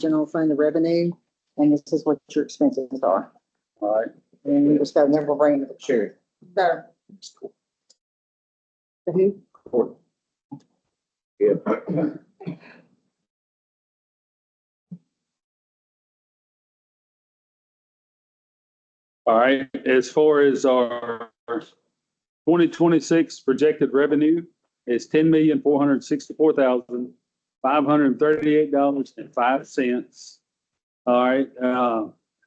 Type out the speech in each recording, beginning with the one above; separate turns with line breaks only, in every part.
general fund, the revenue, and this is what your expenses are.
All right.
And we just got never bring it.
Sherry.
There. The who?
Court. Yeah. All right, as far as our 2026 projected revenue is $10,464,538.05. All right,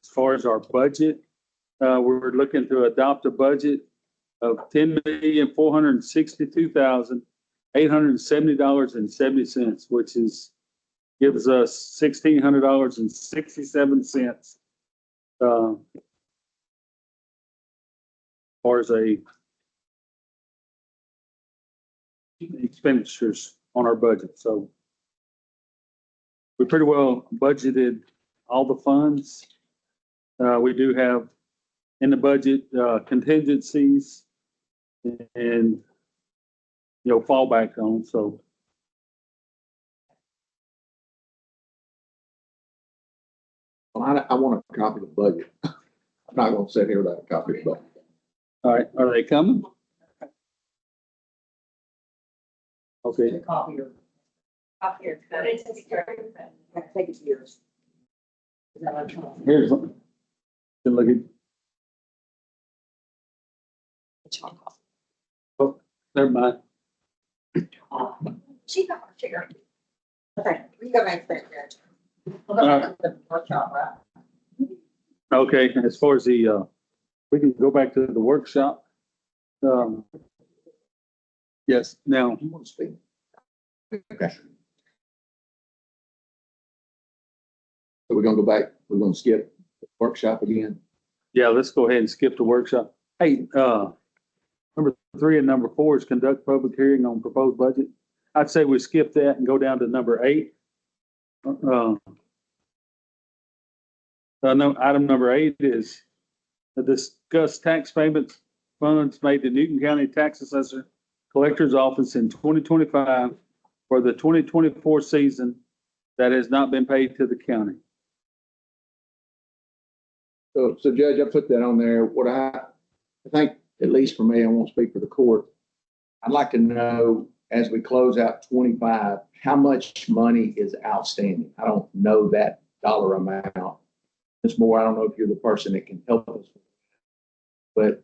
as far as our budget, we're looking to adopt a budget of $10,462,870.70, which gives us $1,600.67. As far as expenditures on our budget. So we pretty well budgeted all the funds. We do have in the budget contingencies and, fallback on. So
Well, I want a copy of the budget. I'm not gonna sit here without a copy of the budget.
all right, are they coming? Okay,
Copy your. Copy your. Take it to yours. Is that what you're talking
here's one. Good looking. Oh, never mind.
She got her chair. Okay, we go back to that. We'll go back to the workshop, right?
Okay, as far as we can go back to the workshop. Yes, now,
You want to speak? Okay. So we're gonna go back, we're gonna skip the workshop again.
yeah, let's go ahead and skip the workshop. Hey, number 3 and number 4 is conduct public hearing on proposed budget. I'd say we skip that and go down to number 8. No, item number 8 is to discuss tax payments funds made to Newton County Tax Assessor Collector's Office in 2025 for the 2024 season that has not been paid to the county.
So Judge, I put that on there. What I think, at least for me, I won't speak for the court. I'd like to know, as we close out 25, how much money is outstanding? I don't know that dollar amount. It's more, I don't know if you're the person that can help us. But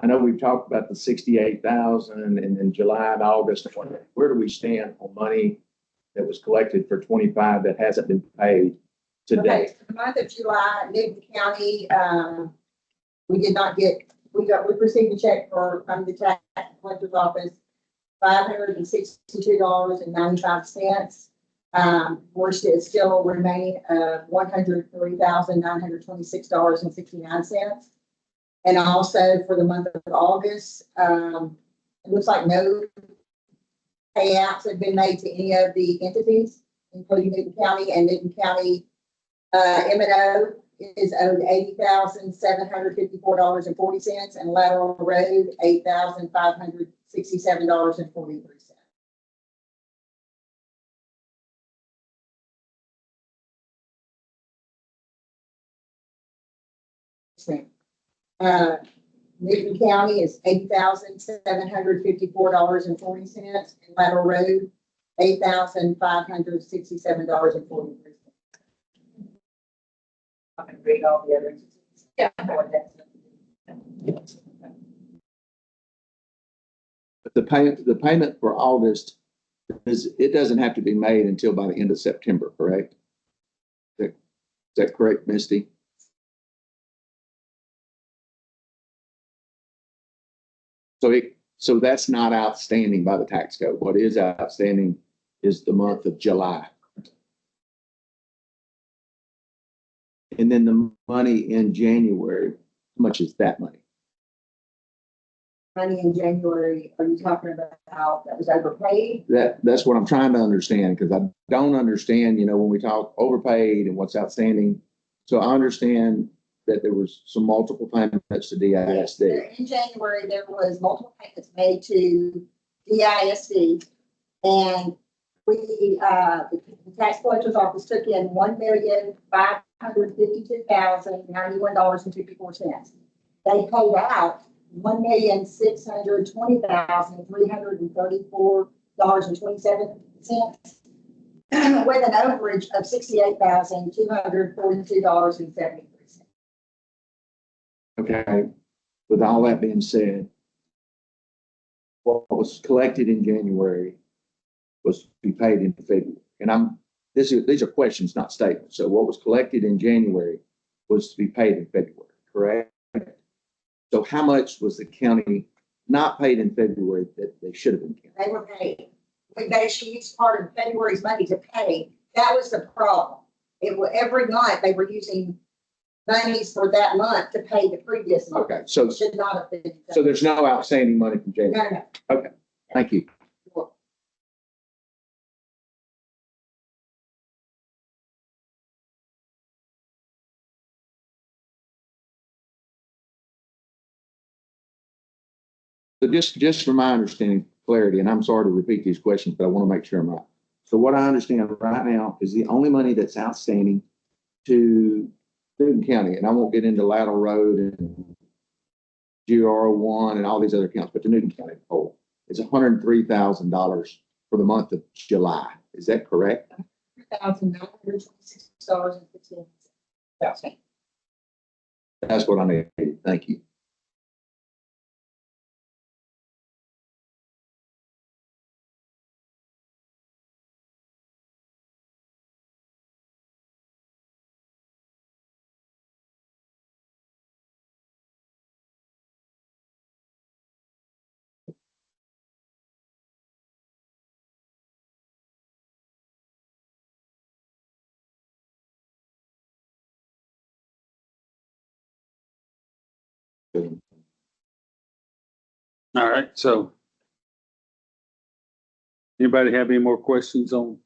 I know we've talked about the 68,000 and in July and August. Where do we stand on money that was collected for 25 that hasn't been paid to
Okay,
date?
for the month of July, Newton County, we did not get, we received a check from the tax collector's office, $562.95. We're still remaining $103,926.69. And also for the month of August, it looks like no payouts have been made to any of the entities, including Newton County, and Newton County M&O is owed $80,754.40, and Lateral Road $8,567.43. Newton County is $8,754.40, and Lateral Road $8,567.43. I can read all the others. Yeah.
But the payment for August it doesn't have to be made until by the end of September, correct? Is that correct, Misty? So that's not outstanding by the tax code. What is outstanding is the month of July. And then the money in January, how much is that money?
Money in January, are you talking about that was overpaid?
That's what I'm trying to understand, because I don't understand, when we talk overpaid and what's outstanding. So I understand that there was some multiple payments to DISD.
In January, there was multiple payments made to DISD, and The tax collector's office took in $1,552,091.54. They paid out $1,620,334.27, with an overage of $68,242.73.
Okay, with all that being said, what was collected in January was to be paid in February. And these are questions, not statements. So what was collected in January was to be paid in February, correct? So how much was the county not paid in February that they should have been paid?
They were paid. She used part of February's money to pay. That was the problem. Every month they were using monies for that month to pay the previous month.
Okay, so,
It should not have been.
so there's no outstanding money from January.
No.
Okay, thank you. So just for my understanding, clarity, and I'm sorry to repeat these questions, but I want to make sure I'm right. So what I understand right now is the only money that's outstanding to Newton County, and I won't get into Lateral Road and GR1 and all these other accounts, but to Newton County whole is $103,000 for the month of July. Is that correct?
$1,926.15.
That's what I need. Thank you.
All right, so anybody have any more questions on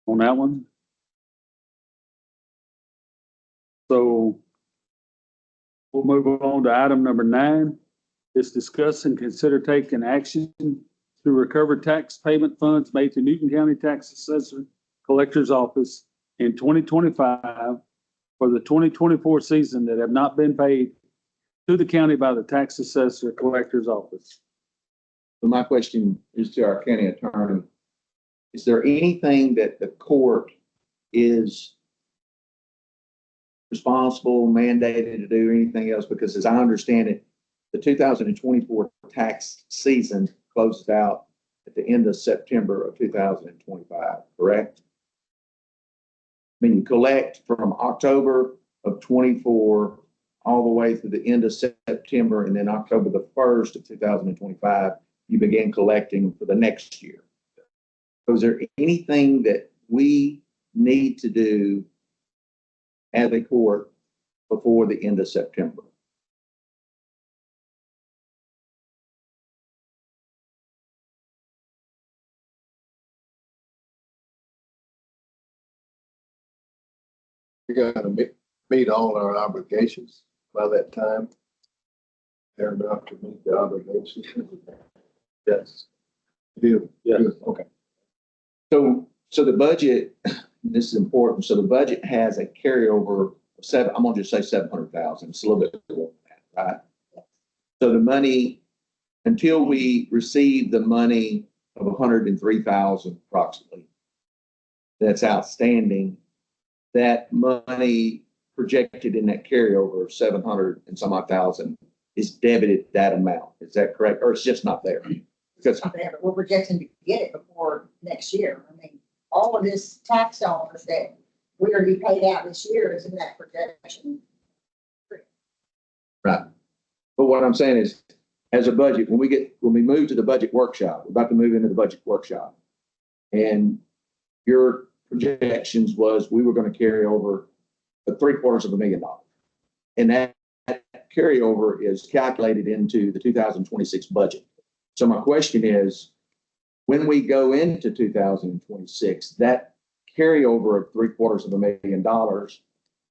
that one? So we'll move on to item number 9. Is discuss and consider taking action to recover tax payment funds made to Newton County Tax Assessor Collector's Office in 2025 for the 2024 season that have not been paid to the county by the Tax Assessor Collector's Office.
So my question is to our county attorney. Is there anything that the court is responsible, mandated to do, anything else? Because as I understand it, the 2024 tax season closes out at the end of September of 2025, correct? I mean, you collect from October of 24 all the way through the end of September, and then October the 1st of 2025, you begin collecting for the next year. So is there anything that we need to do as a court before the end of September?
We gotta meet all our obligations by that time. Fair enough to meet the obligations.
Yes.
Do.
Yeah.
Okay.
So the budget, this is important. So the budget has a carryover of I'm gonna just say 700,000. It's a little bit more than that, right? So the money, until we receive the money of 103,000 approximately, that's outstanding, that money projected in that carryover of 700 and some odd thousand is debited that amount. Is that correct? Or it's just not there? Because
Not there, but we're projecting to get it before next year. I mean, all of this tax dollars that we are to be paid out this year is in that projection.
right. But what I'm saying is, as a budget, when we move to the budget workshop, we're about to move into the budget workshop. And your projections was we were going to carry over $750,000. And that carryover is calculated into the 2026 budget. So my question is, when we go into 2026, that carryover of $750,000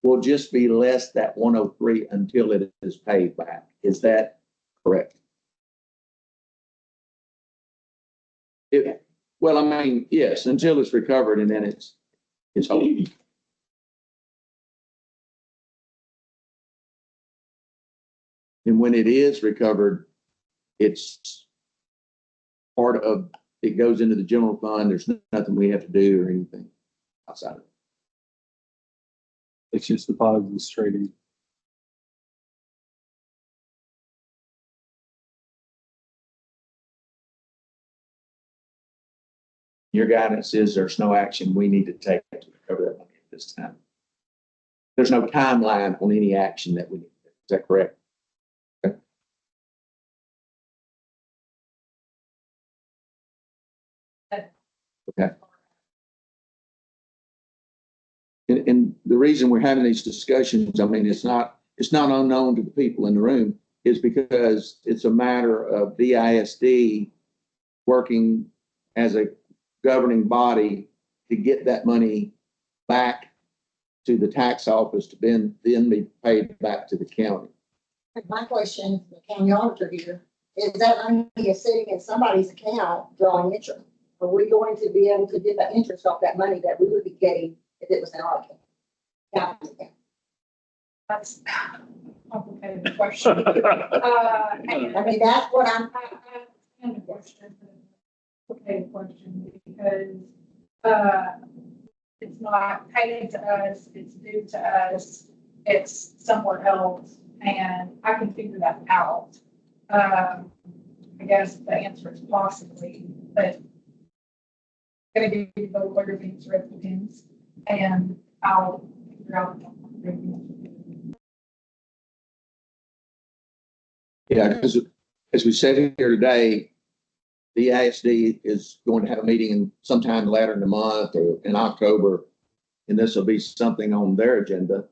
will just be less that 103 until it is paid back. Is that correct? Well, I mean, yes, until it's recovered and then it's whole. And when it is recovered, it's part of, it goes into the general fund. There's nothing we have to do or anything outside of it.
It's just deposited straight in.
Your guidance is there's no action we need to take to recover that money at this time. There's no timeline on any action that we need. Is that correct? Okay. Okay. And the reason we're having these discussions, I mean, it's not unknown to the people in the room, is because it's a matter of DISD working as a governing body to get that money back to the tax office to then be paid back to the county.
My question, the county auditor here, is that money is sitting in somebody's account drawing interest? Are we going to be able to get that interest off that money that we would be getting if it was in our account?
That's a complicated question. And
I mean, that's what I'm,
I understand the question, complicated question, because, it's not paid to us, it's due to us, it's somewhere else, and I can figure that out. I guess the answer is possibly, but I'm gonna give you the lawyer answer at the end, and I'll figure out.
Yeah, because as we said here today, the ISD is going to have a meeting sometime later in the month or in October. And this will be something on their agenda,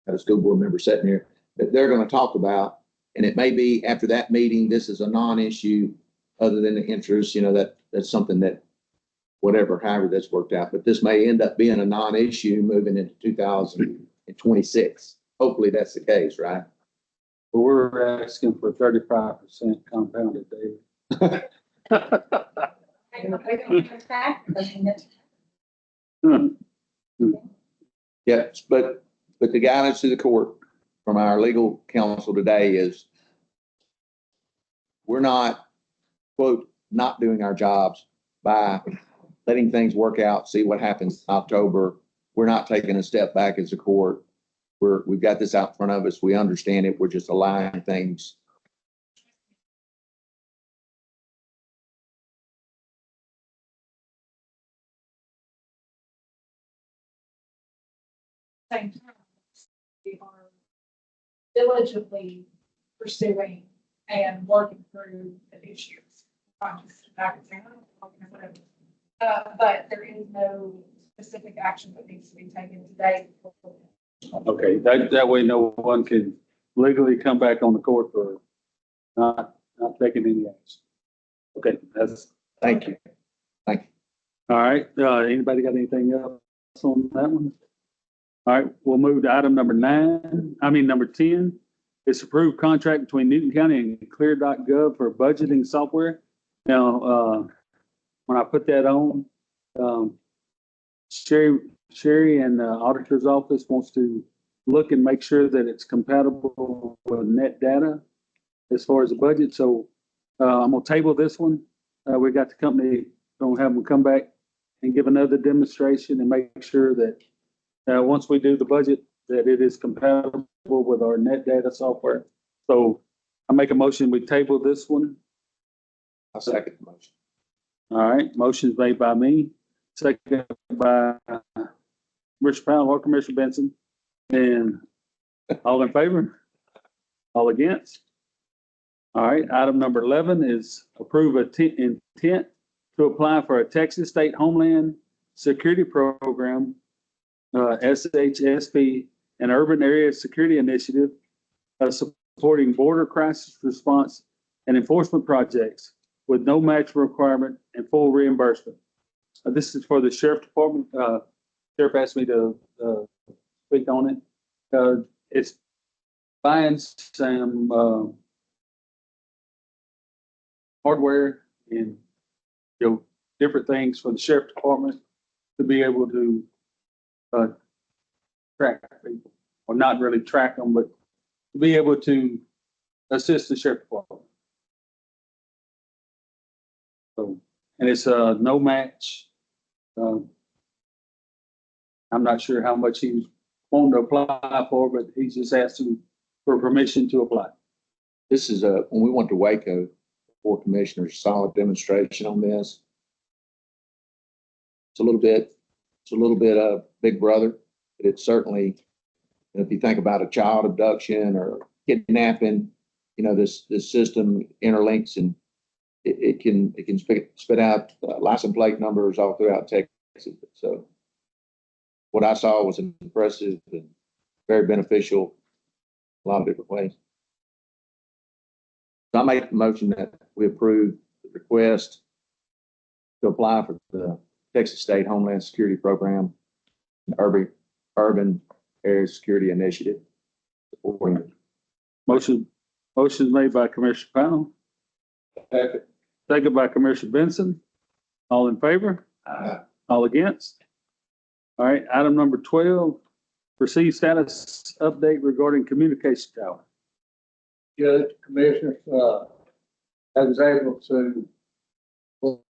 got a school board member sitting here, that they're going to talk about. And it may be after that meeting, this is a non-issue other than the interest, that's something that whatever, however that's worked out. But this may end up being a non-issue moving into 2026. Hopefully that's the case, right?
But we're asking for 35% compounded daily.
Yes, but the guidance to the court from our legal counsel today is we're not, quote, not doing our jobs by letting things work out, see what happens in October. We're not taking a step back as a court. We've got this out in front of us. We understand it. We're just aligning things.
Same time, we are diligently pursuing and working through the issues. Not just back and saying, "Oh, whatever." But there is no specific action that needs to be taken today.
Okay, that way no one can legally come back on the court for not taking any action. Okay,
Thank you.
all right. Anybody got anything else on that one? All right, we'll move to item number 10. It's approved contract between Newton County and clear.gov for budgeting software. Now, when I put that on, Sherry and the auditor's office wants to look and make sure that it's compatible with net data as far as the budget. So I'm gonna table this one. We got the company, gonna have them come back and give another demonstration and make sure that once we do the budget, that it is compatible with our net data software. So I make a motion, we table this one.
I'll second the motion.
All right, motion's made by me, seconded by Commissioner Powell or Commissioner Benson. And all in favor? All against? All right, item number 11 is approve intent to apply for a Texas State Homeland Security Program, SHSP, an urban area security initiative, supporting border crisis response and enforcement projects with no match requirement and full reimbursement. This is for the Sheriff Department. Sheriff asked me to speak on it. It's buying some hardware and different things for the sheriff department to be able to, track people, or not really track them, but to be able to assist the sheriff department. So, and it's no match. I'm not sure how much he was wanting to apply for, but he's just asking for permission to apply.
This is when we went to Waco, four commissioners, solid demonstration on this. It's a little bit Big Brother, but it's certainly, if you think about a child abduction or kidnapping, you know, this system interlinks and it can spit out license plate numbers all throughout Texas. So what I saw was impressive and very beneficial a lot of different ways. So I make the motion that we approve the request to apply for the Texas State Homeland Security Program, Urban Area Security Initiative.
Motion made by Commissioner Powell. Second by Commissioner Benson. All in favor? All against? All right, item number 12, receive status update regarding communication tower.
Judge, commissioners, I was able to hook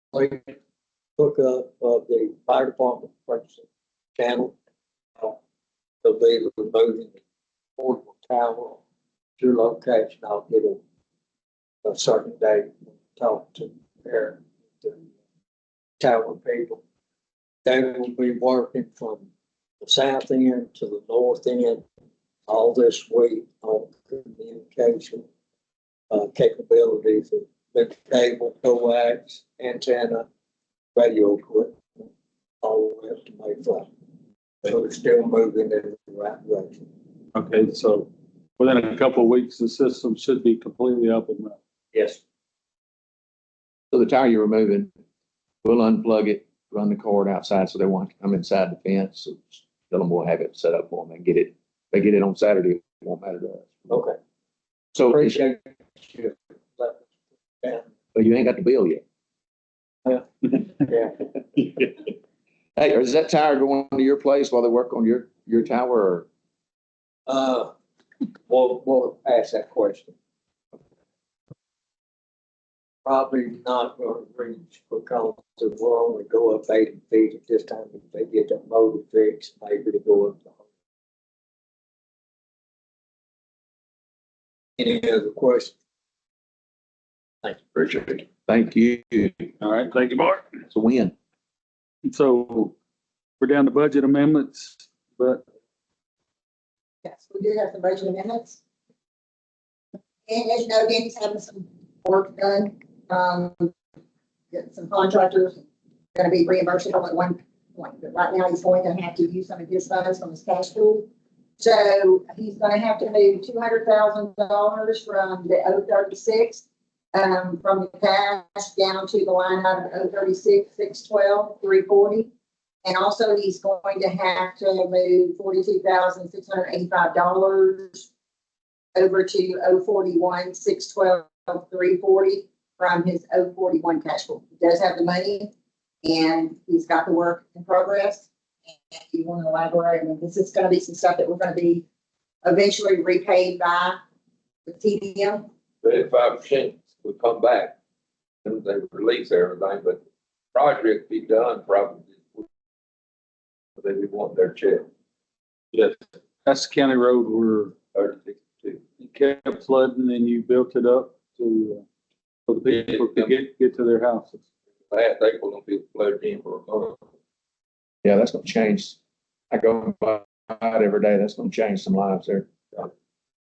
up the fire department purchasing channel. They'll be removing the portable tower to your location. I'll get a certain date, talk to the tower people. They will be working from the south end to the north end all this week on communication capabilities of the cable, coax, antenna, radio equipment, all the way up to Mayflower. So we're still moving in the right direction.
Okay, so within a couple of weeks, the system should be completely up and running.
Yes.
So the tower you're removing, we'll unplug it, run the cord outside so they want to come inside the fence. So tell them we'll have it set up for them and get it. They get it on Saturday, it won't matter to us.
Okay.
So,
Appreciate you. Yeah.
but you ain't got the bill yet.
Yeah.
Hey, is that tower going to your place while they work on your tower or?
We'll ask that question. Probably not going to reach because we'll only go up 80 feet at this time. If they get that motor fixed, maybe to go up to 100. Any other questions?
Thank you, Richard. Thank you.
All right, thank you, Mark.
It's a win.
So we're down to budget amendments, but
Yes, we do have some budget amendments. And as you know, Danny's having some work done, getting some contractors gonna be reimbursable at one point, but right now he's going to have to use some of his funds from his cash pool. So he's gonna have to move $200,000 from the 036, from the cash down to the line item 036, 612, 340. And also he's going to have to move $42,685 over to 041, 612, 340 from his 041 cash pool. He does have the money and he's got the work in progress. And if you want to elaborate, I mean, this is going to be some stuff that we're going to be eventually repaid by the TDM.
35% would come back and they release everything, but the project be done probably. They would want their check.
yes, that's the county road where
32.
it kept flooding and you built it up to, so the people could get to their houses.
Last April, gonna be flooded in for a month.
Yeah, that's gonna change. I go by it every day. That's gonna change some lives there.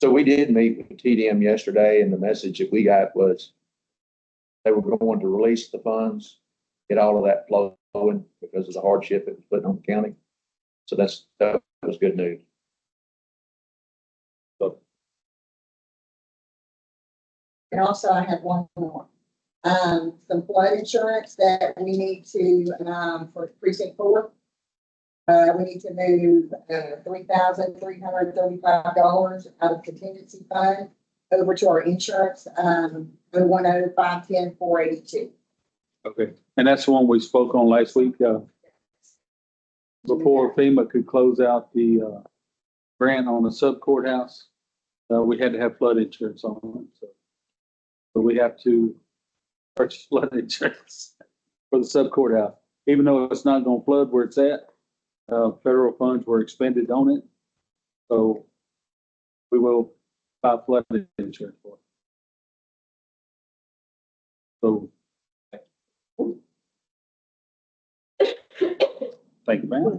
So we did meet with TDM yesterday and the message that we got was they were going to release the funds, get all of that flowing because of the hardship it was putting on the county. So that was good news.
And also I have one more. Some flood insurance that we need to, for precinct 4. We need to move, $3,335 out of contingency fund over to our insurance, 010-510-482.
Okay, and that's the one we spoke on last week, before FEMA could close out the, grant on the sub courthouse. We had to have flood insurance on it, so. But we have to purchase flood insurance for the sub courthouse, even though it's not gonna flood where it's at. Federal funds were expended on it, so we will buy flood insurance for it. So. Thank you, ma'am.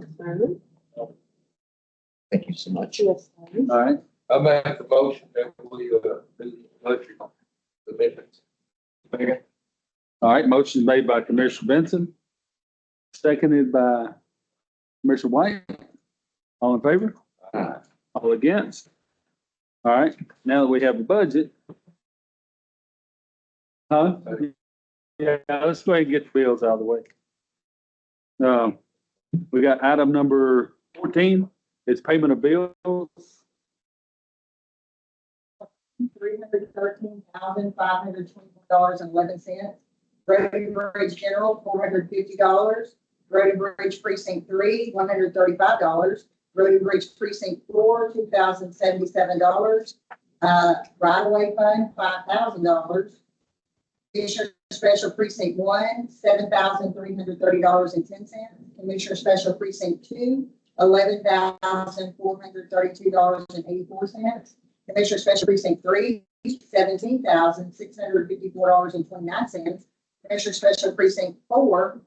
Thank you so much.
All right,
I make the motion that we, do the budget amendments.
all right, motion made by Commissioner Benson, seconded by Commissioner White. All in favor?
Aye.
All against? All right, now that we have a budget. Huh? Yeah, let's go ahead and get the bills out of the way. We got item number 14, it's payment of bills.
$313,524.11. Road and Bridge General, $450. Road and Bridge Precinct 3, $135. Road and Bridge Precinct 4, $2,077. Right-of-way fund, $5,000. Commissioner Special Precinct 1, $7,330.10. Commissioner Special Precinct 2, $11,432.84. Commissioner Special Precinct 3, $17,654.29. Commissioner Special Precinct 4,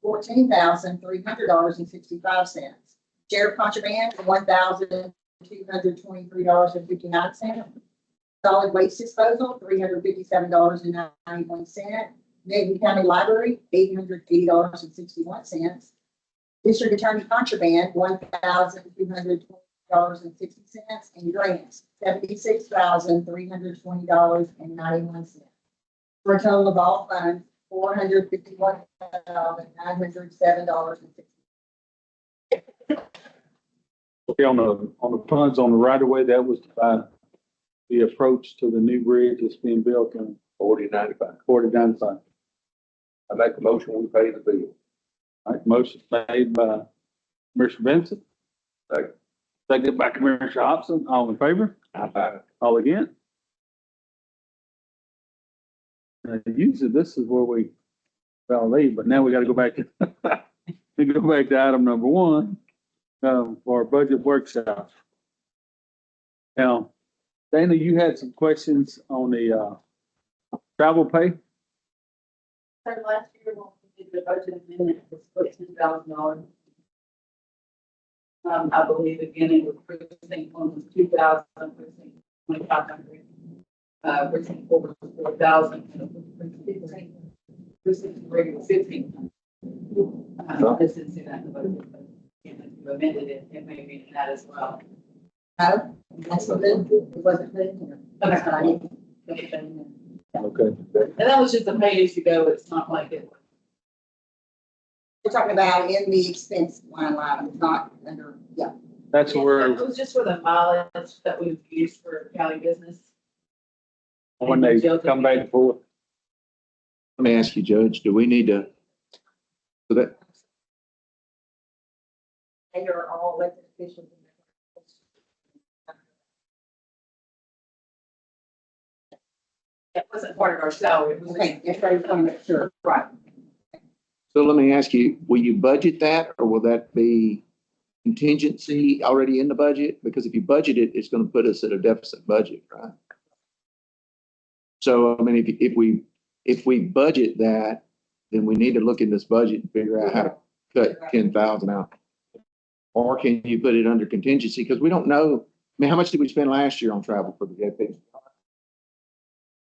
$14,300.65. Sheriff Contraband, $1,223.59. Solid Waste Disposal, $357.91. Navy County Library, $880.61. District Attorney Contraband, $1,220.60. And grants, $76,320.91. For a total of all funds, $451,907.60.
Okay, on the funds on the right of way, that was to buy the approach to the new bridge that's being built on
4095.
4095.
I make a motion, we pay the bill.
All right, motion made by Commissioner Benson.
Second.
Seconded by Commissioner Hobson. All in favor?
Aye.
All against? Usually this is where we, well, leave, but now we gotta go back to, we go back to item number 1, for our budget workshop. Now, Dana, you had some questions on the, travel pay?
So last year, when we did the budget amendment, it was put $10,000. I believe again, it was precinct 1 was 2,000, precinct 2,500. Precinct 4 was 4,000, and precinct 3 was 1,500. I just didn't see that in the budget, but if you amended it, it may be in that as well.
No, that's what it wasn't put in here. That's what I need to put it in there.
Okay.
And that was just a pay as you go. It's not like it.
We're talking about in the expense line item, not under, yeah.
That's where,
It was just for the mileage that we've used for county business.
when they come back and forth.
Let me ask you, Judge, do we need to, so that,
They are all elected officials.
It wasn't part of our salary. It was
Okay, that's what I was trying to make sure.
right.
so let me ask you, will you budget that or will that be contingency already in the budget? Because if you budget it, it's gonna put us at a deficit budget, right? So, I mean, if we budget that, then we need to look in this budget and figure out how to cut 10,000 out. Or can you put it under contingency? Because we don't know, I mean, how much did we spend last year on travel for the JP?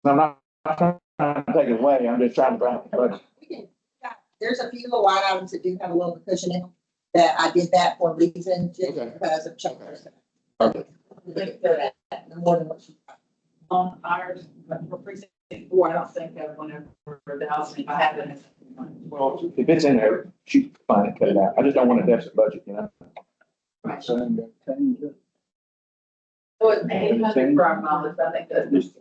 I'm not trying to take it away, I'm just trying to balance the budget.
We can- There's a few little line items that do have a little cushion in them, that I did that for a reason, just
Okay.
because of changes.
Okay.
More than what she.
On ours, but for precinct 4, I don't think I went over 1,000. If I had it.
Well, if it's in there, shoot, fine, and cut it out. I just don't want a deficit budget, you know?
Right. So it's 800 for our mileage. I think that's just.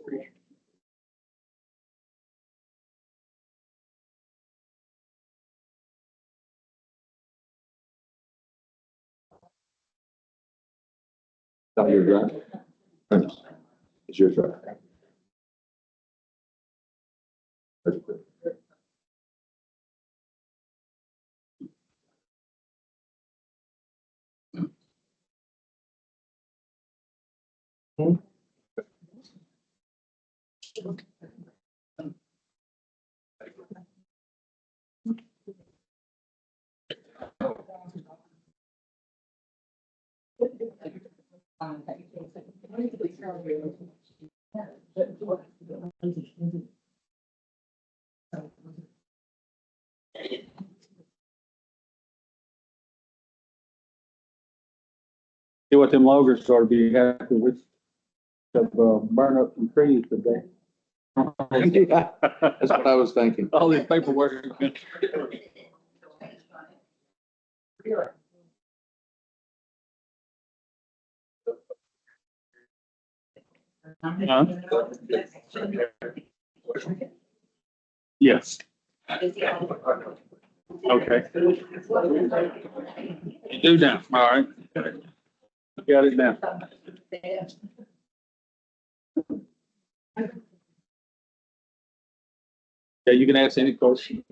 Not yours, right? It's yours, right?
See what them loggers ought to be happy with. Burn up some trees today.
That's what I was thinking.
All this paperwork. Huh? Yes. Okay. You do now, all right. Got it now. Yeah, you can ask any question.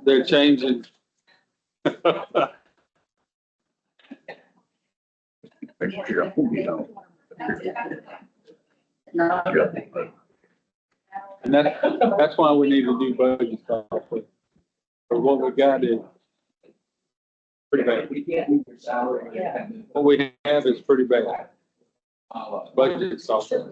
They're changing. And that's why we need to do budget stuff. Or what we got is pretty bad. What we have is pretty bad. Budget software.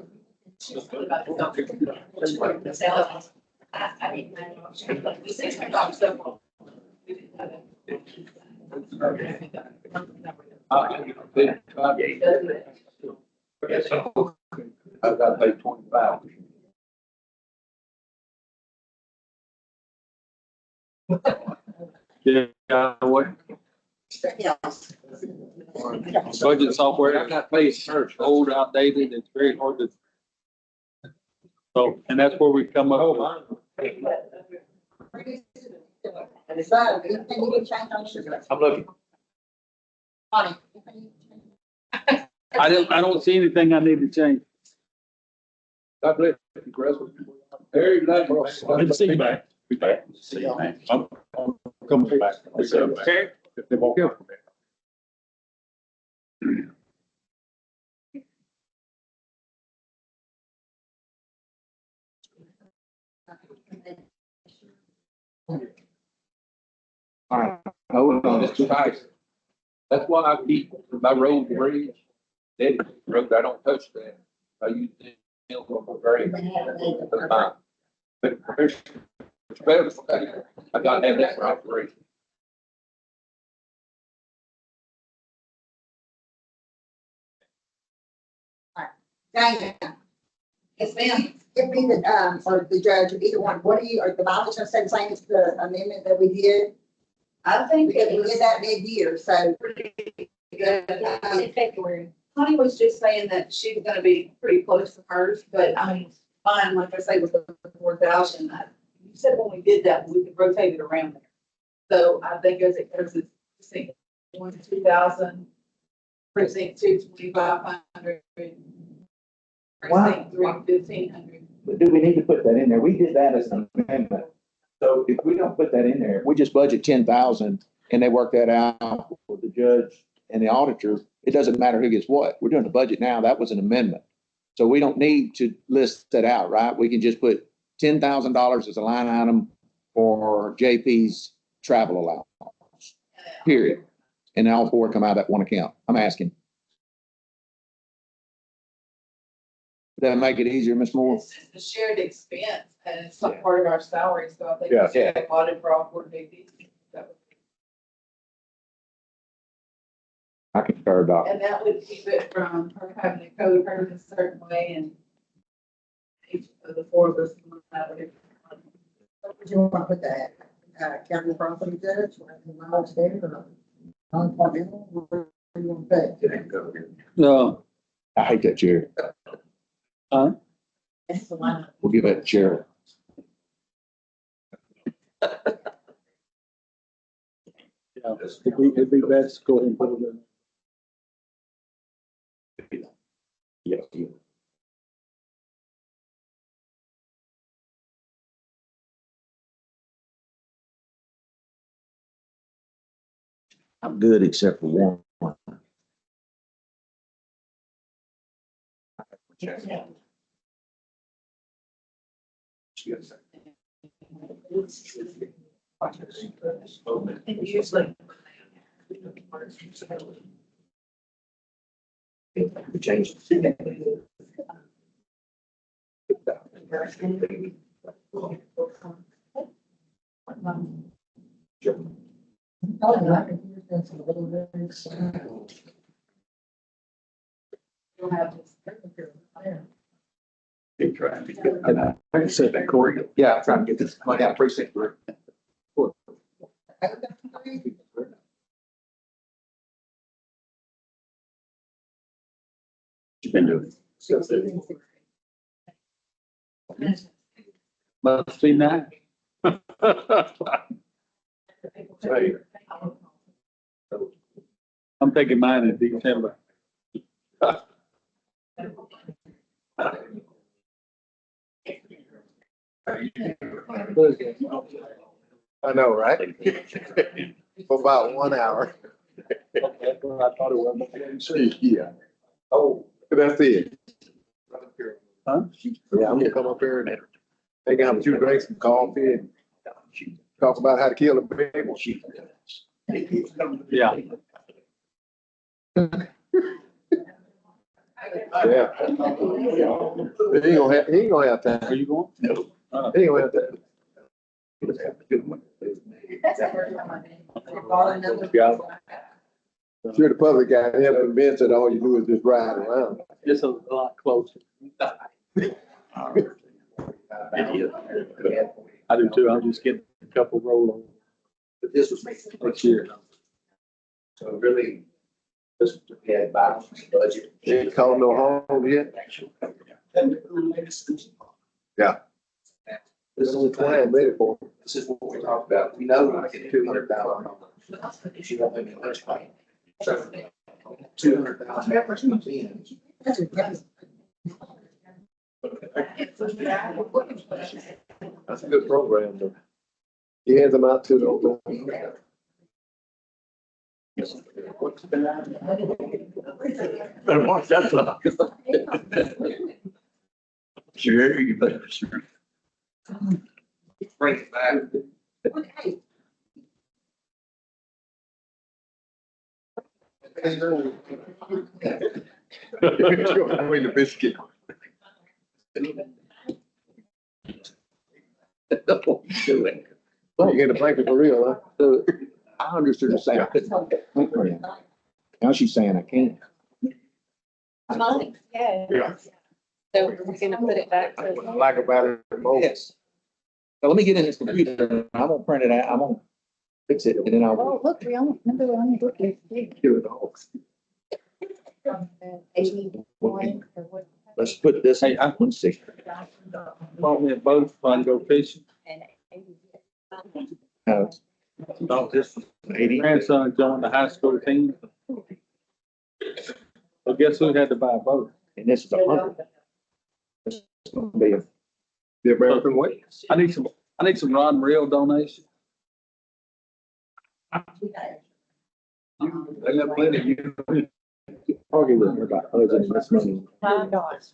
I've got to pay 25.
Yeah, what? Budget software,
I got to pay first.
old, outdated, it's very hard to. So, and that's where we come up with.
So, anything you can change on this?
I'm looking.
Bonnie,
I don't see anything I need to change.
God bless you, Chris. Very nice.
Good to see you back.
Be back. See you, man. I'm coming back.
Okay.
If they won't come back.
All right, hold on.
It's nice. That's why I keep my road and bridge, that road, I don't touch that. I use it for my grade. But it's better for that. I gotta have that for operation.
Diana,
Yes, ma'am.
give me the, or the judge, or either one, what do you, or the Bible's gonna say the same as the amendment that we did?
I think
Because
it
we
was
did that mid-year, so.
pretty good. In February. Connie was just saying that she was gonna be pretty close to hers, but I mean, mine, like I say, was 4,000. You said when we did that, we could rotate it around there. So I think as it goes, it's precinct 1 to 2,000, precinct 2, 2,500. Precinct 3, 1,500.
But do we need to put that in there? We did that as an amendment. So if we don't put that in there, we just budget 10,000 and they work that out with the judge and the auditor. It doesn't matter who gets what. We're doing the budget now. That was an amendment. So we don't need to list that out, right? We can just put $10,000 as a line item for JP's travel allowance, period. And all four come out of that one account. I'm asking. Does that make it easier, Ms. Moore?
It's just a shared expense and it's not part of our salary, so I think
Yeah.
it's just allotted for all four JPs.
I concur, Doc.
And that would keep it from her having to code her in a certain way and each of the four of us.
Would you want to put that, capital property judge, or the miles there, or non-departmental, where do you want to put?
No,
I hate that chair.
That's the one.
We'll give that to chair.
Yeah, it'd be best to go ahead and put it in.
Yeah.
I'm good except for one.
And usually. You'll have this.
Keep trying to get, and I said that Corey.
Yeah, I'm trying to get this, I got precinct three.
You've been doing.
Must be nice.
Right.
I'm taking mine in December.
I know, right? For about 1 hour. Yeah. Oh, that's it.
Huh?
Yeah, I'm gonna come up here and take out a few drinks and coffee and talk about how to kill a baby.
Yeah.
Yeah. He ain't gonna have time.
Are you going?
No.
He ain't gonna have time.
Yeah.
Sure, the public got him convinced that all you do is just ride around.
It's a lot closer. I do too. I'll just get a couple rollovers
But this was
next year.
So really, this we had balanced budget.
They ain't called no home yet. Yeah.
This is the plan, ready for. This is what we talked about. We know we're gonna get $200,000. She won't make me much money. So $200,000 comes in.
That's a good program, though. He hands them out to the.
Better watch that stuff. Sure, you better.
Bring it back.
Okay.
Wait the biscuit. You get a blanket for real, huh?
I understood her saying I couldn't. Now she's saying I can't.
Yeah. So we're gonna put it back to.
Like about it most.
Yes. So let me get in this computer and I'm gonna print it out. I'm gonna fix it and then I'll
Oh, look, remember we only looked at
do it all.
81 or what?
Let's put this.
Hey, I-
160.
Bought me a boat, fun go fishing.
No, this is 80.
Grandson joined the high school team. Well, guess who had to buy a boat?
And this is 100. It's gonna be a.
The American way.
I need some rod and reel donation.
I got plenty. You.
Argue with her about other than this money.
$5.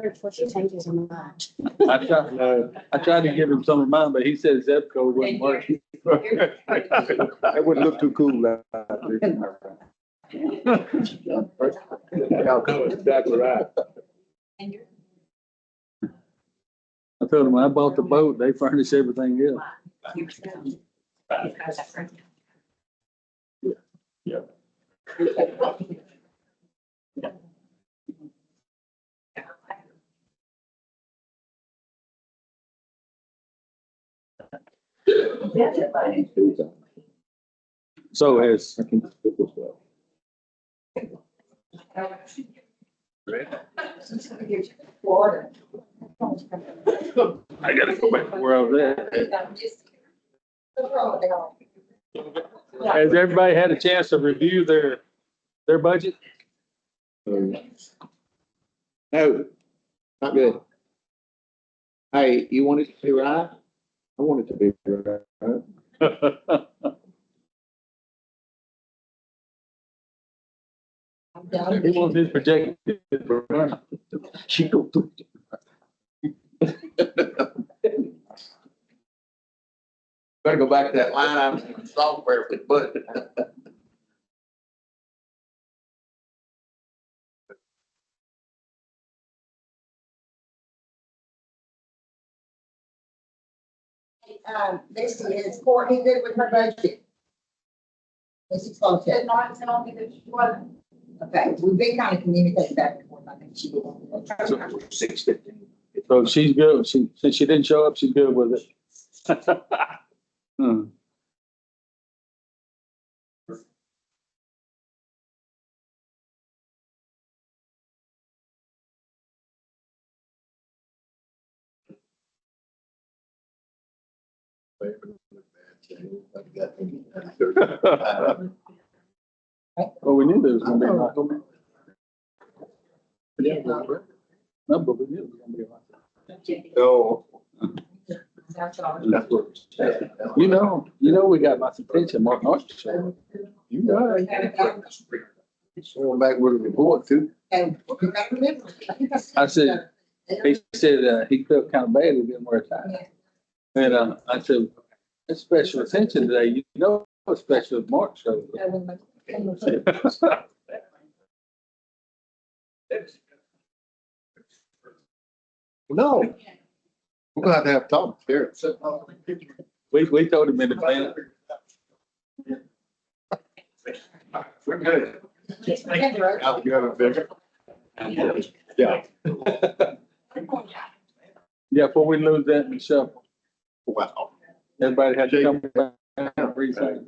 Before she changes her mind.
I tried to give him some of mine, but he said Zepco wouldn't work.
That wouldn't look too cool. Exactly right.
I told him when I bought the boat, they furnish everything else. So as
I can fit this well.
Florida.
I gotta go back to where I was at. Has everybody had a chance to review their budget?
No, not good. Hey, you want it to be right? I want it to be right.
I'm done.
He wants his projected.
She go through. Better go back to that line item software with budget.
This is Courtney good with her budget. Mrs. Close
Did not tell me that she wasn't.
Okay, we've been kind of communicating back and forth. I think she did.
6:15.
So she's good. Since she didn't show up, she's good with it. Hmm. Well, we knew there was gonna be a lot. No, but we knew it was gonna be a lot.
No.
That's all.
That's what it said.
You know, we got lots of attention, Mark North showed. You know it.
Going back with the report too.
And we gotta remember.
I said, he said, he felt kind of bad he didn't wear a tie. And, I said, it's special attention today. You know, it's special as Mark showed.
No. We're gonna have to talk, Sheriff.
We told him in advance.
We're good.
Remember,
I'll get it bigger. Yeah.
Yeah, before we lose that in the shuffle,
Wow.
everybody had to come back and resign.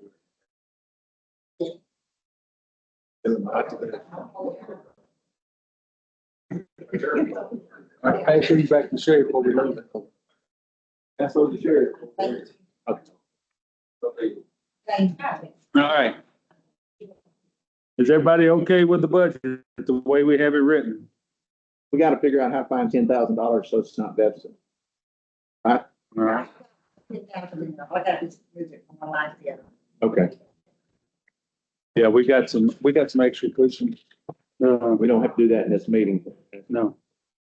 All right, pass these back to Sherry before we lose it. That's what the sheriff.
thank you.
All right. Is everybody okay with the budget, the way we have it written?
We gotta figure out how to find $10,000 so it's not deficit.
All right.
I gotta just move it from one line to the other.
Okay,
Yeah, we got some extra cushion.
we don't have to do that in this meeting.
No,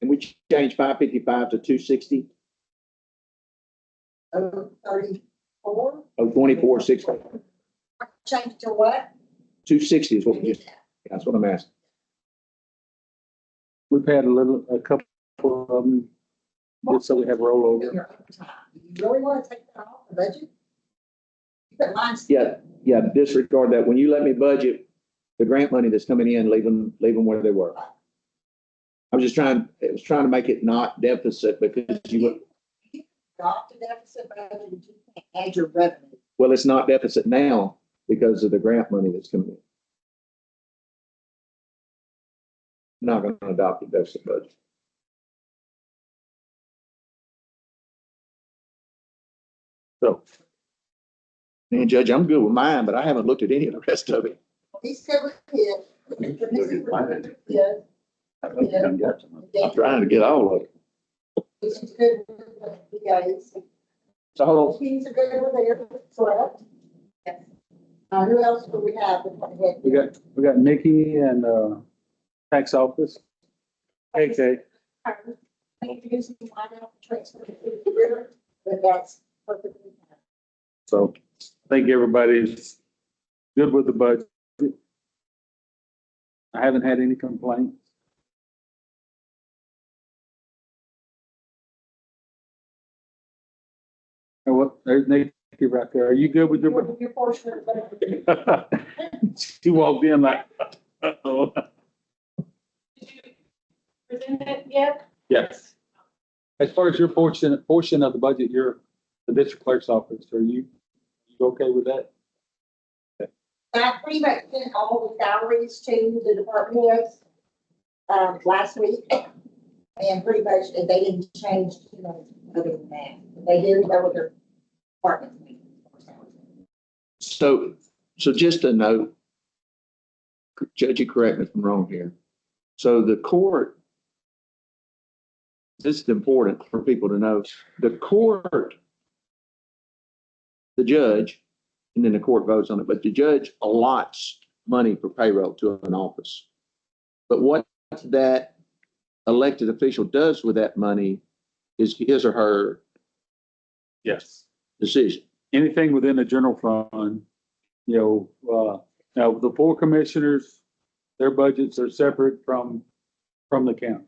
Can we change 555 to 260?
Oh, 34,
Oh, 2460.
change to what?
260 is what we just, that's what I'm asking.
we've had a couple of them, just so we have rollover.
Your overtime. Do you really want to take that off the budget? You put lines.
Yeah, disregard that. When you let me budget the grant money that's coming in, leave them where they were. I was trying to make it not deficit because
Drop the deficit budget, and you can't add your revenue.
well, it's not deficit now because of the grant money that's coming in. Not going to adopt the deficit budget.
So,
And Judge, I'm good with mine, but I haven't looked at any of the rest of it.
He's good with his. Yeah.
I'm trying to get all of it.
He's good with the guys.
So hold on.
He's good with their, correct? Yes. Who else do we have?
we got Nikki and, tax office. Okay,
Using line out the transfer, but that's perfectly fine.
so I think everybody's good with the budget. I haven't had any complaints. And what, there's Nikki right there. Are you good with your?
Your portion of the
She walked in like, uh-oh.
Did you present it yet?
Yes. As far as your portion of the budget, you're the district clerk's office. Are you okay with that?
I pretty much sent all the salaries to the department heads, last week. And pretty much, they didn't change, other than that. They did, that was their department.
So just a note, Judge, you correct me if I'm wrong here. So the court, this is important for people to know, the court, the judge, and then the court votes on it, but the judge allots money for payroll to an office. But what that elected official does with that money is his or her
Yes.
decision.
Anything within the general fund, now the 4 commissioners, their budgets are separate from the county.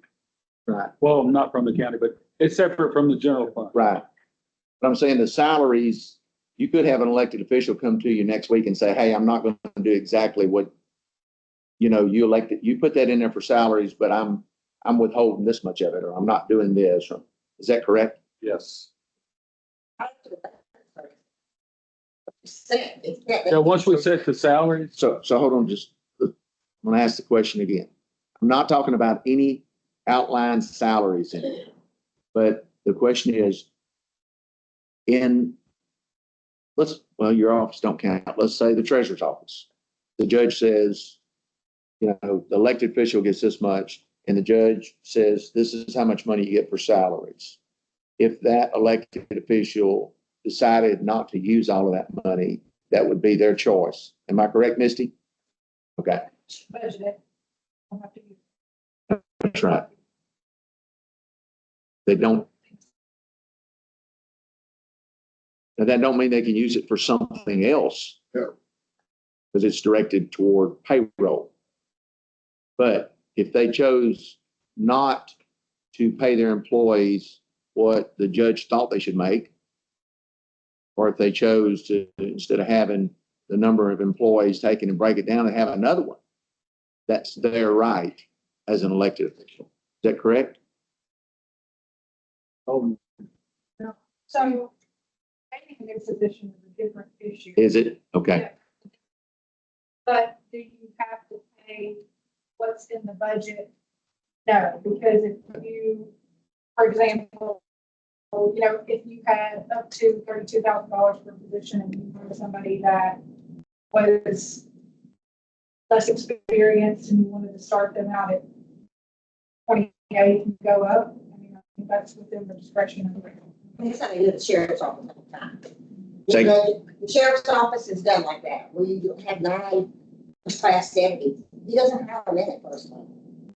Right.
Well, not from the county, but it's separate from the general fund.
Right. But I'm saying the salaries, you could have an elected official come to you next week and say, hey, I'm not going to do exactly what, you elected, you put that in there for salaries, but I'm withholding this much of it, or I'm not doing this. Or, is that correct?
Yes.
Yeah,
Yeah, once we set the salaries,
So hold on, I'm going to ask the question again. I'm not talking about any outlined salaries in it, but the question is, your office don't count. Let's say the treasurer's office. The judge says, the elected official gets this much, and the judge says, this is how much money you get for salaries. If that elected official decided not to use all of that money, that would be their choice. Am I correct, Misty? Okay,
Budget it. Don't have to use
that's right. They don't. Now, that don't mean they can use it for something else.
Yeah.
Because it's directed toward payroll. But if they chose not to pay their employees what the judge thought they should make, or if they chose to, instead of having the number of employees taken and break it down and have another one, that's their right as an elected official. Is that correct?
oh,
So, taking their position is a different issue.
Is it? Okay.
But do you have to pay what's in the budget? No, because if you, for example, if you had up to $32,000 per position and you were somebody that was less experienced and you wanted to start them out at 28 and go up, I mean, I think that's within the discretion of the.
That's how they do the sheriff's office all the time.
Say-
The sheriff's office is done like that. We have 9 class deputies. He doesn't have a minute personally.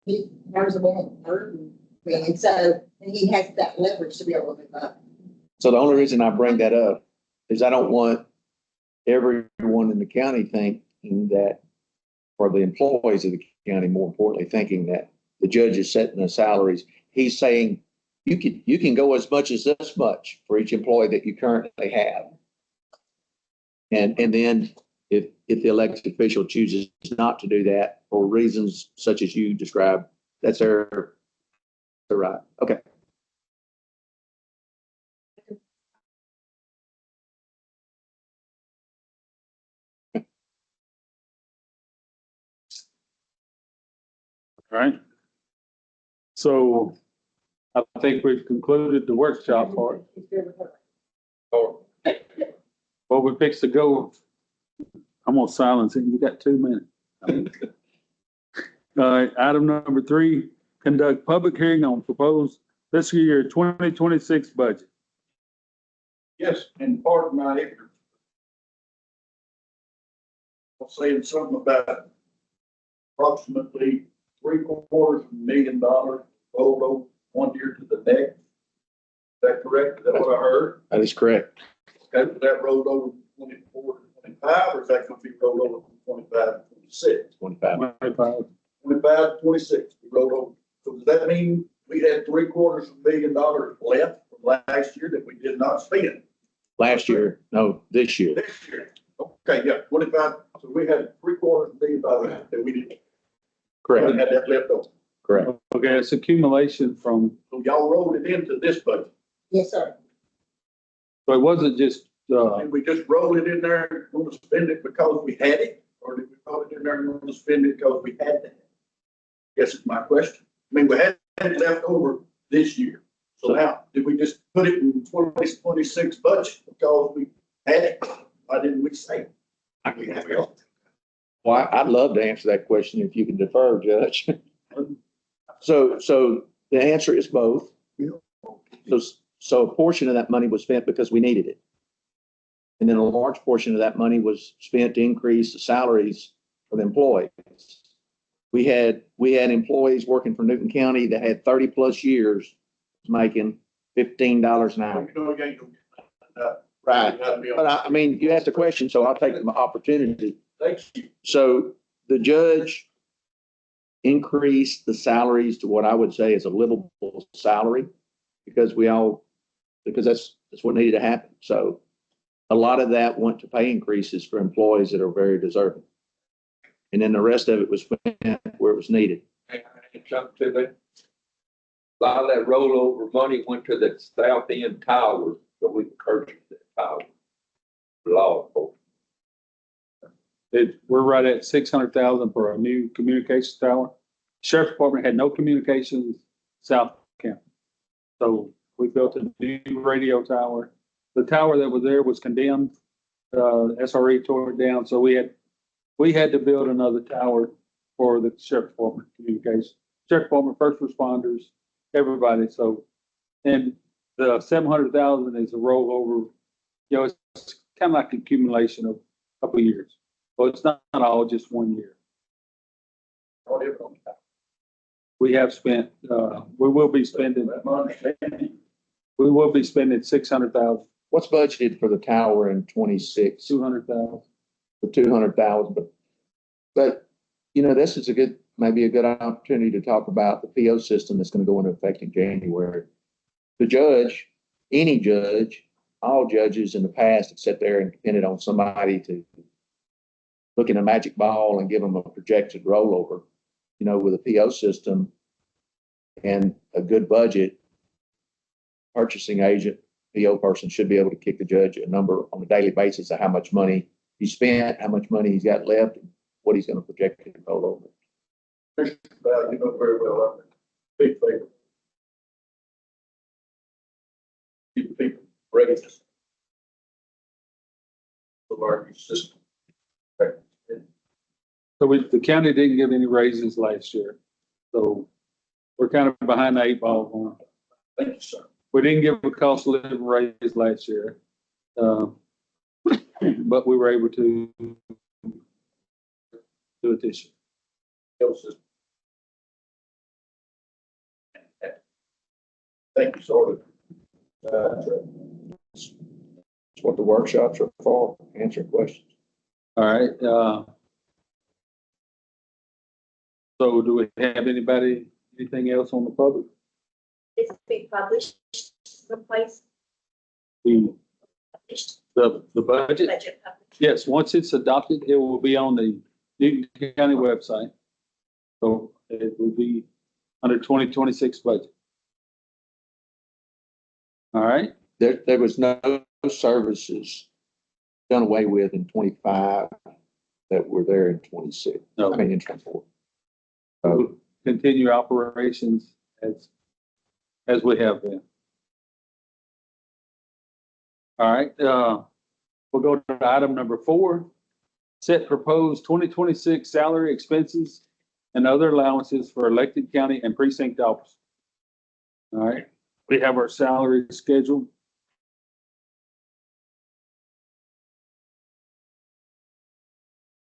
He has a minute, and so, and he has that leverage to be able to move up.
So the only reason I bring that up is I don't want everyone in the county thinking that, or the employees of the county, more importantly, thinking that the judge is setting the salaries. He's saying you can go as much as this much for each employee that you currently have. And then if the elected official chooses not to do that for reasons such as you described, that's their right. Okay.
right. So I think we've concluded the workshop part.
Or
Well, we fixed to go. I'm gonna silence it. You got 2 minutes. All right, item number 3, conduct public hearing on proposed fiscal year 2026 budget.
Yes, and pardon my ignorance. I'm saying something about approximately $750,000 rolled over one year to the next. Is that correct? Is that what I heard?
That is correct.
Okay, was that rolled over from 24 to 25, or is that going to be rolled over from 25 to 26?
25.
25.
25 to 26, we rolled over. So does that mean we had $750,000 left from last year that we did not spend
Last year, no, this year.
this year? Okay, yeah, 25, so we had $750,000 that we didn't,
Correct.
had that left over.
Correct.
Okay, it's accumulation from,
So y'all rolled it into this budget.
Yes, sir.
so it wasn't just,
And we just rolled it in there and going to spend it because we had it? Or did we roll it in there and going to spend it because we had that? Guess it's my question. I mean, we had it left over this year. So how, did we just put it in 2026 budget because we had it? Why didn't we say?
Well, I'd love to answer that question if you can defer, Judge. So the answer is both. So a portion of that money was spent because we needed it. And then a large portion of that money was spent to increase the salaries of employees. We had employees working for Newton County that had 30+ years making $15 an hour.
You know, you ain't gonna get that.
Right. But I mean, you asked a question, so I'll take the opportunity.
Thank you.
So the judge increased the salaries to what I would say is a livable salary because that's what needed to happen. So a lot of that went to pay increases for employees that are very deserving. And then the rest of it was spent where it was needed.
And something to that. A lot of that rollover money went to the south end tower, so we could purchase that tower. Law enforcement.
We're right at 600,000 for a new communications tower. Sheriff's Department had no communications South County. So we built a new radio tower. The tower that was there was condemned. SRE tore it down, so we had to build another tower for the Sheriff's Department communication. Sheriff's Department, first responders, everybody. So, and the 700,000 is a rollover. You know, it's kind of like accumulation of a couple of years. So it's not all just 1 year. We have spent, we will be spending 600,000,
What's budgeted for the tower in 26?
200,000.
For 200,000, but you know, this is maybe a good opportunity to talk about the PO system that's going to go into effect in January. The judge, any judge, all judges in the past have sat there and depended on somebody to look in a magic ball and give them a projected rollover. You know, with a PO system and a good budget, purchasing agent, PO person should be able to kick the judge a number on a daily basis of how much money he spent, how much money he's got left, and what he's going to project to roll over.
You know very well, I'm a big favor. Keep people raised. The largest system.
So the county didn't give any raises last year. So we're kind of behind the 8 ball on it.
Thank you, sir.
We didn't give a cost of living raise last year. But we were able to do it this year.
Health system. Thank you, sort of.
It's what the workshops are for, answering questions.
All right, so do we have anything else on the public?
It's being published someplace,
The budget?
budget published.
Yes, once it's adopted, it will be on the Newton County website. So it will be under 2026 budget. All right,
There was no services done away with in 25 that were there in 26.
No.
I mean, in 24.
we'll continue operations as we have been. All right, we'll go to item number 4. Set proposed 2026 salary expenses and other allowances for elected county and precinct officers. All right, we have our salary schedule.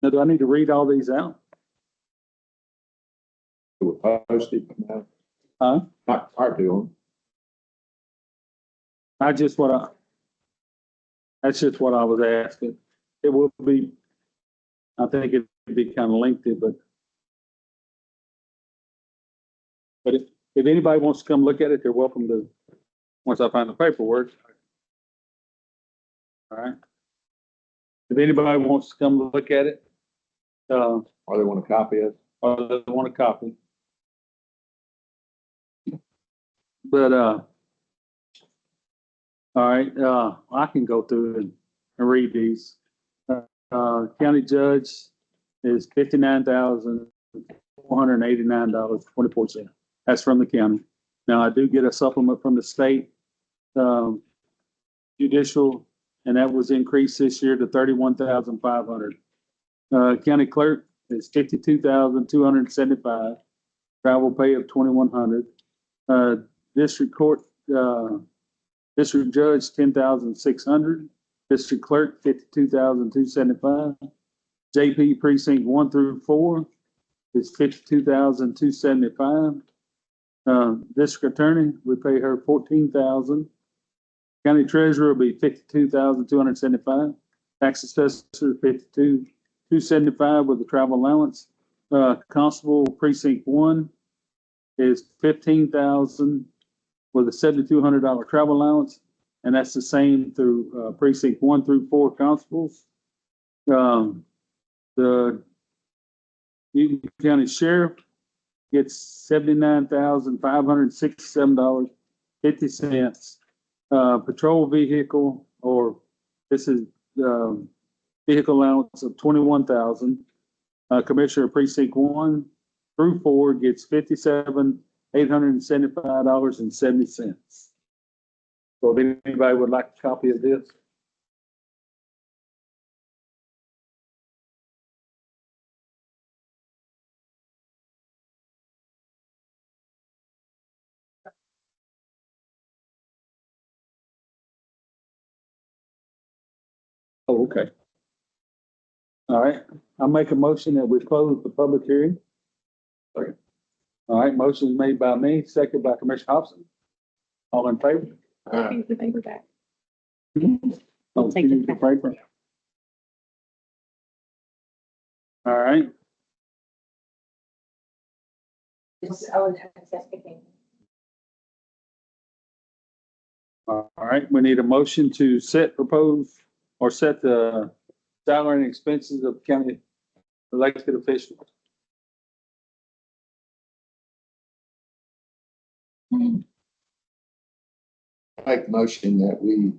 Now, do I need to read all these out?
It was posted, no,
Huh?
not hard to them.
That's just what I was asking. It will be, I think it'd be kind of lengthy, but if anybody wants to come look at it, they're welcome to, once I find the paperwork. All right. If anybody wants to come look at it,
Or they want a copy of it.
or they want a copy. But, all right, I can go through and read these. County judge is $59,489.24. That's from the county. Now, I do get a supplement from the state, judicial, and that was increased this year to $31,500. County clerk is $52,275. Travel pay of $2,100. District court, district judge, $10,600. District clerk, $52,275. JP precinct 1 through 4 is $52,275. District attorney, we pay her $14,000. County treasurer will be $52,275. Tax assessor, $52,275 with the travel allowance. Constable precinct 1 is $15,000 with a $7,200 travel allowance, and that's the same through precinct 1 through 4 constables. The Newton County Sheriff gets $79,567.50. Patrol vehicle, or this is vehicle allowance of $21,000. Commissioner precinct 1 through 4 gets $57,875.70. So if anybody would like a copy of this. Oh, okay. All right, I'll make a motion that we close the public hearing. Sorry. All right, motion is made by me, second by Commissioner Hobson. All in favor?
Take the paper back.
Oh,
Take it
the
back.
paper. All right, all right, we need a motion to set proposed or set the salary and expenses of county elected officials.
Make the motion that we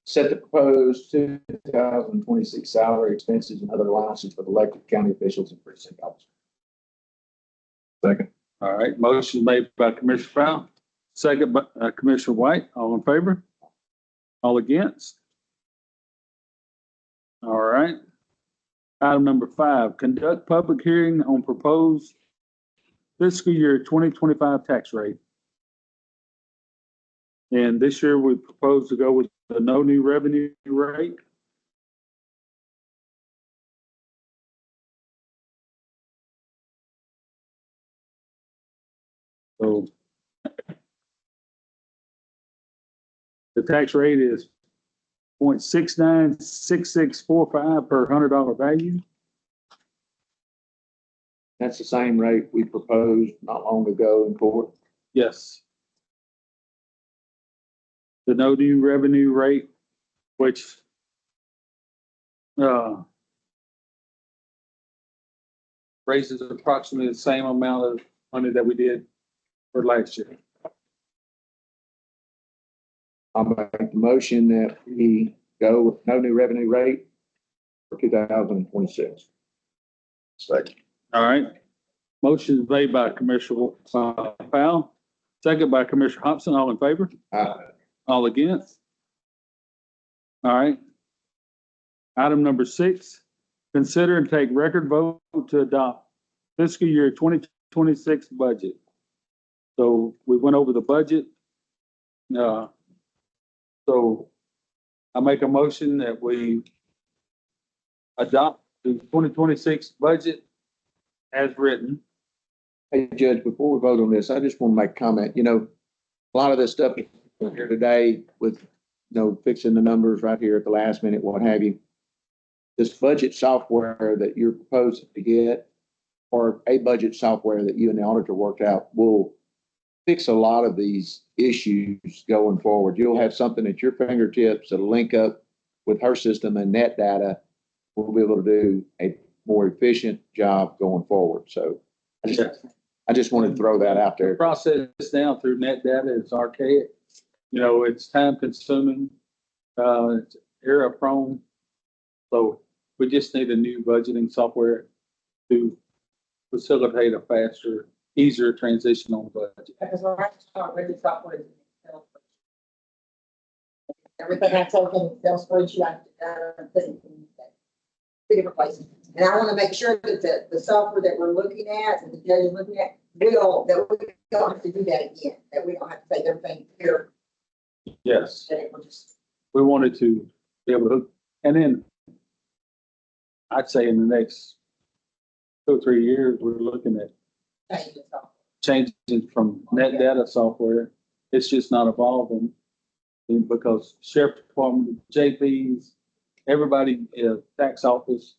set the proposed 2026 salary expenses and other allowances for the elected county officials and precinct officers.
Second.
All right, motion made by Commissioner Fowl, second by Commissioner White. All in favor? All against? All right. Item number 5, conduct public hearing on proposed fiscal year 2025 tax rate. And this year we propose to go with the no new revenue rate. So the tax rate is 0.696645 per $100 value.
That's the same rate we proposed not long ago in court.
Yes. The no new revenue rate, which raises approximately the same amount of money that we did for last year.
I'll make the motion that we go with no new revenue rate for 2026.
Second.
All right. Motion is made by Commissioner Powell, second by Commissioner Hobson. All in favor? All against? All right. Item number 6, consider and take record vote to adopt fiscal year 2026 budget. So we went over the budget. So I make a motion that we adopt the 2026 budget as written.
Hey, Judge, before we vote on this, I just want to make a comment. You know, a lot of this stuff here today with, fixing the numbers right here at the last minute, what have you. This budget software that you're proposing to get, or a budget software that you and the auditor worked out, will fix a lot of these issues going forward. You'll have something at your fingertips that'll link up with her system and net data. We'll be able to do a more efficient job going forward. So I just wanted to throw that out
The
there.
process now through net data is archaic. It's time consuming, it's error prone. So we just need a new budgeting software to facilitate a faster, easier transition on budget.
Because we're right to start really software. Everything I told them, Salesforce, you have to put it in 2 different places. And I want to make sure that the software that we're looking at, and the judge is looking at, that we don't have to do that again, that we don't have to take everything here,
Yes,
that it will just.
we wanted to be able to, and then I'd say in the next 2 or 3 years, we're looking at
Change the software.
changing from net data software. It's just not evolving because sheriff department, JPs, everybody, tax office,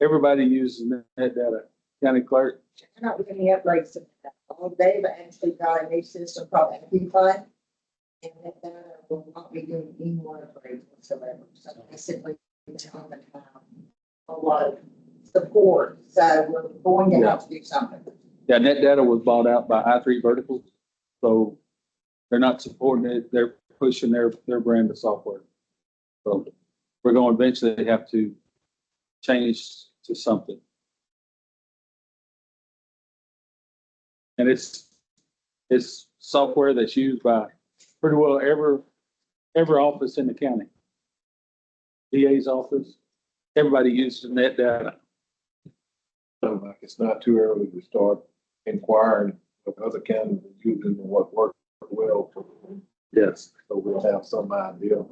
everybody uses net data. County clerk,
Not with any upgrades to that. All they've actually got a new system called MP5. And that will not be doing any more upgrades whatsoever. So basically, it's going to have a lot of support. So we're going to have to do something.
yeah, net data was bought out by I3 Verticals. So they're not supporting it. They're pushing their brand of software. So we're going to eventually have to change to something. And it's software that's used by pretty well every office in the county. DA's office, everybody uses net data.
So like, it's not too early to start inquiring what other counties are using and what works well.
Yes.
So we'll have some idea.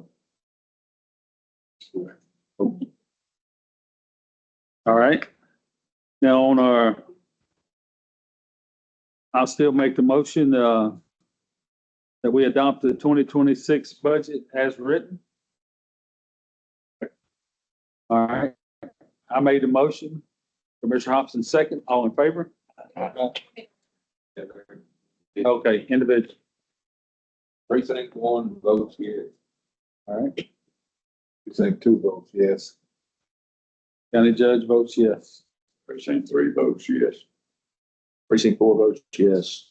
All right. Now on I'll still make the motion, that we adopt the 2026 budget as written. All right. I made the motion. Commissioner Hobson second. All in favor? Okay, individual.
Precinct 1 votes yes.
All right.
Precinct 2 votes yes.
County judge votes yes.
Precinct 3 votes yes.
Precinct 4 votes yes.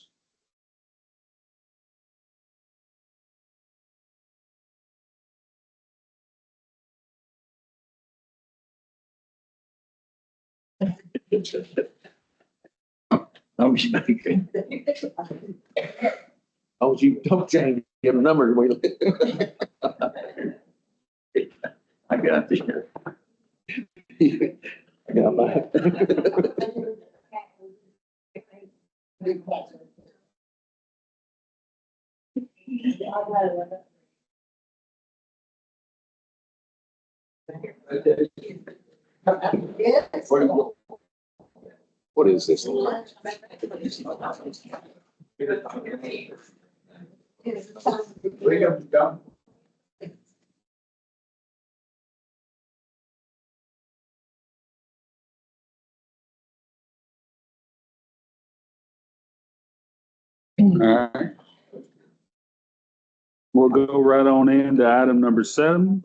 I'm just making. Oh, you don't change your number. I got this. I got mine.
Yes.
What is this?
Three of them done.
All right. We'll go right on into item number 7.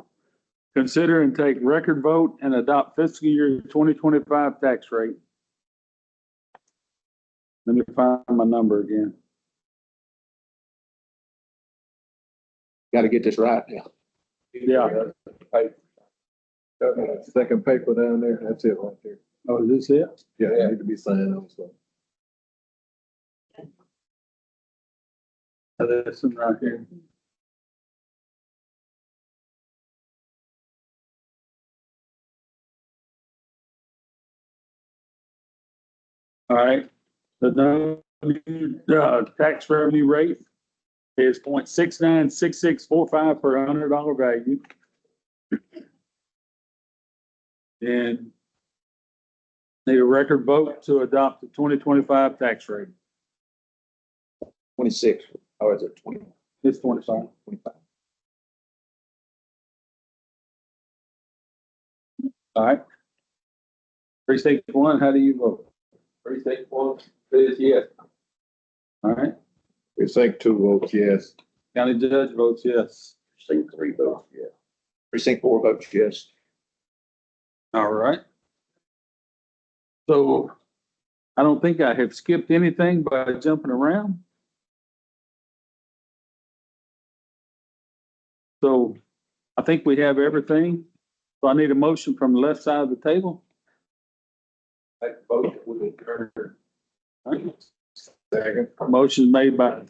Consider and take record vote and adopt fiscal year 2025 tax rate. Let me find my number again.
Got to get this right now.
Yeah.
Second paper down there, that's it right there.
Oh, is this it?
Yeah, it need to be signed on, so.
Oh, this one right here. All right, the new tax revenue rate is 0.696645 per $100 value. And need a record vote to adopt the 2025 tax rate.
26, or is it 20?
It's 25.
25.
All right. Precinct 1, how do you vote?
Precinct 1 says yes.
All right.
Precinct 2 votes yes.
County judge votes yes.
Precinct 3 votes yes. Precinct 4 votes yes.
All right. So I don't think I have skipped anything by jumping around. So I think we have everything. So I need a motion from the left side of the table.
Make a motion with adjourn.
All right.
Second.
Motion made by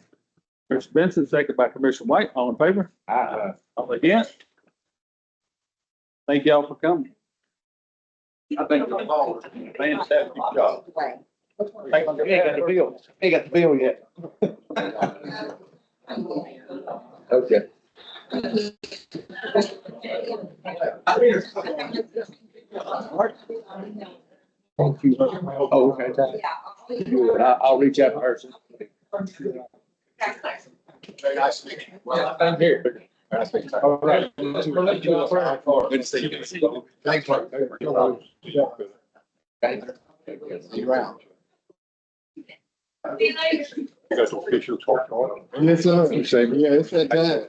Commissioner Benson, second by Commissioner White. All in favor?
Aye.
All against? Thank y'all for coming.
I think the ball is a fantastic job.
Way.
Ain't got the bill, ain't got the bill yet.
Okay.
Thank you.
Oh, okay. Good. I'll reach out to her.
Very nice to meet you.
I'm here. All right. Good to see you.
Thanks, Mark.
You around.
See you later.
You got official talk on. Yes, sir. Yeah, it's that time.